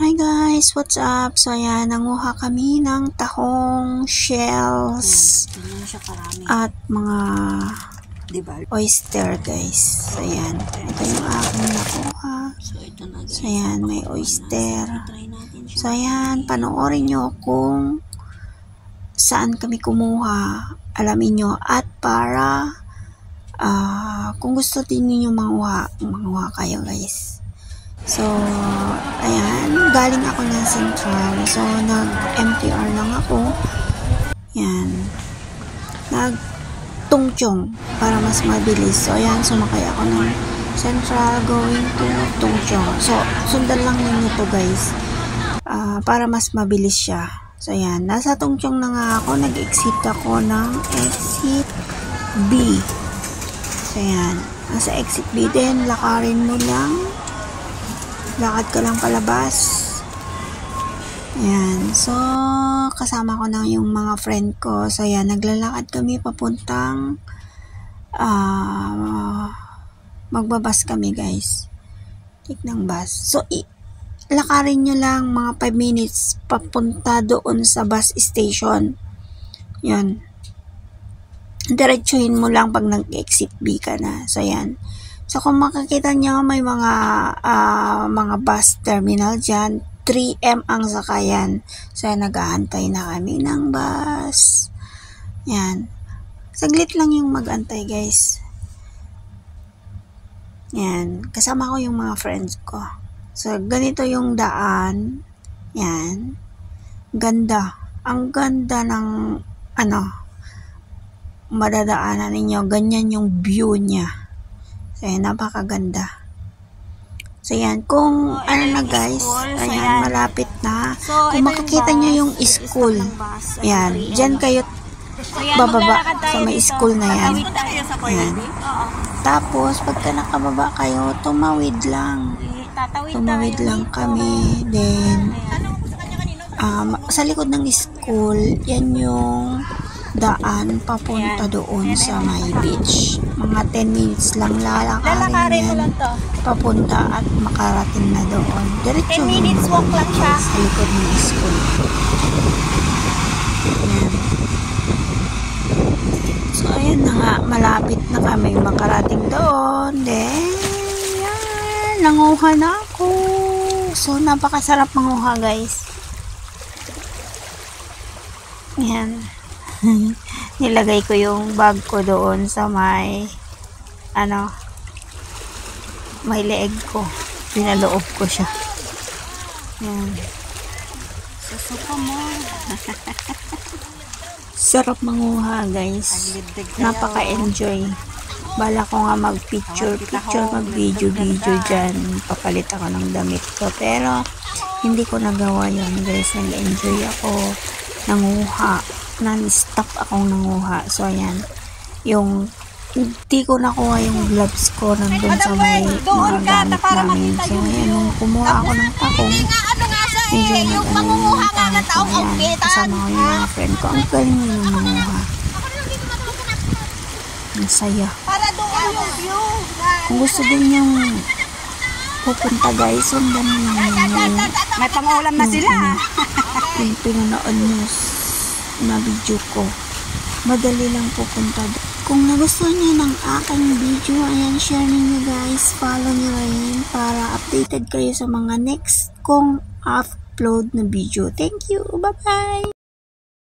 Hi guys, what's up? So ayan, nanguha kami ng tahong, shells, at mga oyster guys. So ayan, ito yung aking nakuha. So ayan, may oyster. So ayan, panoorin nyo kung saan kami kumuha. Alamin nyo at para kung gusto din ninyo manguha kayo guys. So, ayan, galing ako ng Central. So, nag-MTR lang ako. Yan. Nag-Tungchong para mas mabilis. So, ayan, sumakay ako ng Central going to Tungchong. So, sundan lang ninyo to guys. Para mas mabilis siya. So, ayan, nasa Tungchong na nga ako. Nag-exit ako ng exit B. So, ayan, nasa exit B din. Lakarin mo lang. Lakad ka lang palabas. Ayan. So, kasama ko na yung mga friend ko. So, ayan. Naglalakad kami papuntang magbabas kami, guys. Take ng bus. So, lakarin nyo lang mga 5 minutes papunta doon sa bus station. Yan. Diretsuhin mo lang pag nag-exit B ka na. So, ayan. So, kung makikita nyo, may mga bus terminal dyan. 3M ang sakayan. So, nag-aantay na kami ng bus. Yan. Saglit lang yung mag-antay, guys. Yan. Kasama ko yung mga friends ko. So, ganito yung daan. Yan. Ganda. Ang ganda ng, madadaanan ninyo. Ganyan yung view niya. So, ayan, napakaganda. So, ayan, kung na guys, ayan, malapit na. Kung makikita nyo yung school, ayan, dyan kayo bababa sa may school na yan. Ayan. Tapos, pagka nakababa kayo, tumawid lang. Tumawid lang kami. Then, sa likod ng school, yan yung daan papunta doon sa my beach. Mga 10 minutes lang lalakarin yan papunta at makarating na doon. Diretso 10 minutes walk lang siya sa likod ng school. Ayan. So, ayan na nga. Malapit na kami makarating doon. Then, yan. Nanguha na ako. So, napakasarap manguha, guys. Ayan. Nilagay ko yung bag ko doon sa may may leeg ko. Pinaloob ko siya. Yan. Susuka mo. Sarap manguha guys. Napaka-enjoy. Bala ko nga mag-picture, mag-video dyan. Papalit ako ng damit ko. Pero, hindi ko nagawa yun guys. Nag-enjoy ako. Nanguha. Non-stop akong nanguha. So, ayan. Yung, hindi ko nakuha yung gloves ko nandun sa may mga gamit namin. So, ayan. Nung kumuha ako ng takong, medyo mangunguha nga ng taong ayan. Kasama ko yung mga friend ko. Ang galing mo yung manguha. Ang saya. Para doon yung view. Kung gusto din yung pupunta guys, sundan mo lang yung may pangulam na sila. Yung pinanood nyo na video ko. Madali lang pupunta. Kung nagustuhan nyo ng aking video, ayan, share ninyo guys. Follow nyo rin para updated kayo sa mga next kong upload na video. Thank you. Bye-bye!